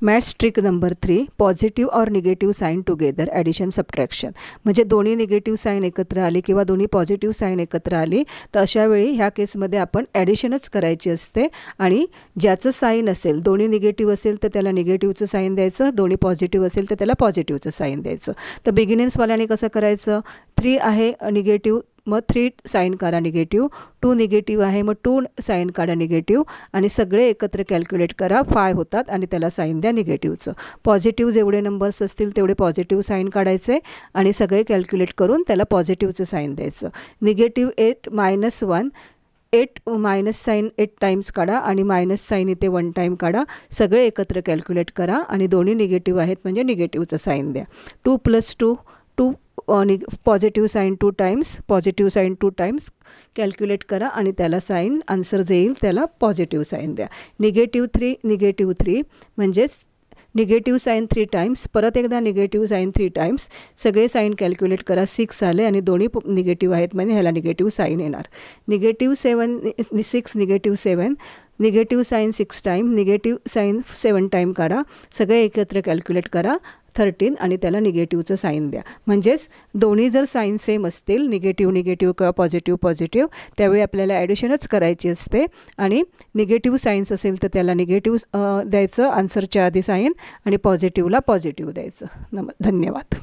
Maths trick number 3, positive और negative sign together addition subtraction. म्हणजे दोन्ही निगेटिव्ह साईन एकत्र आली किंवा दोन्ही पॉझिटिव्ह साईन एकत्र आली तर अशा वेळी ह्या केसमध्ये आपण ॲडिशनच करायची असते आणि ज्याचं साईन असेल, दोन्ही निगेटिव्ह असेल तर त्याला निगेटिव्हचं साईन द्यायचं, दोन्ही पॉझिटिव्ह असेल तर त्याला पॉझिटिव्हचं साईन द्यायचं. तर बिगिनर्सवाल्याने कसं करायचं, 3 आहे निगेटिव्ह मग 3 साईन काढा निगेटिव्ह, 2 निगेटिव्ह आहे मग 2 साईन काढा निगेटिव्ह आणि सगळे एकत्र कॅल्क्युलेट करा, 5 होतात आणि त्याला साईन द्या निगेटिव्हचं. पॉझिटिव्ह जेवढे नंबर्स असतील तेवढे पॉझिटिव्ह साईन काढायचे आणि सगळे कॅल्क्युलेट करून त्याला पॉझिटिव्हचं साईन द्यायचं. निगेटिव्ह 8 -1, 8 मायनस साईन 8 टाइम्स काढा आणि मायनस साईन इथे 1 टाईम काढा, सगळे एकत्र कॅल्क्युलेट करा आणि दोन्ही निगेटिव्ह आहेत म्हणजे निगेटिव्हचं साईन द्या. 2 + 2 2 positive sign 2 times, positive sign 2 times calculate करा आणि त्याला साईन आन्सर जे येईल त्याला पॉझिटिव्ह साईन द्या. -3 -3 म्हणजेच निगेटिव्ह साईन 3 टाइम्स, परत एकदा निगेटिव्ह साईन 3 टाइम्स, सगळे साईन कॅल्क्युलेट करा, 6 आले आणि दोन्ही निगेटिव्ह आहेत म्हणजे ह्याला निगेटिव्ह साईन येणार. -6 -7 negative sign 6 time, negative sign 7 time काढा, सगळे एकत्र कॅल्क्युलेट करा 13 आणि त्याला निगेटिव्हचं साईन द्या. म्हणजेच दोन्ही जर साईन सेम असतील, निगेटिव्ह निगेटिव्ह किंवा पॉझिटिव्ह पॉझिटिव्ह, त्यावेळी आपल्याला ॲडिशनच करायची असते आणि निगेटिव्ह साईन्स असेल तर त्याला निगेटिव्ह द्यायचं आन्सरच्या आधी साईन आणि पॉझिटिव्हला पॉझिटिव्ह द्यायचं. धन्यवाद.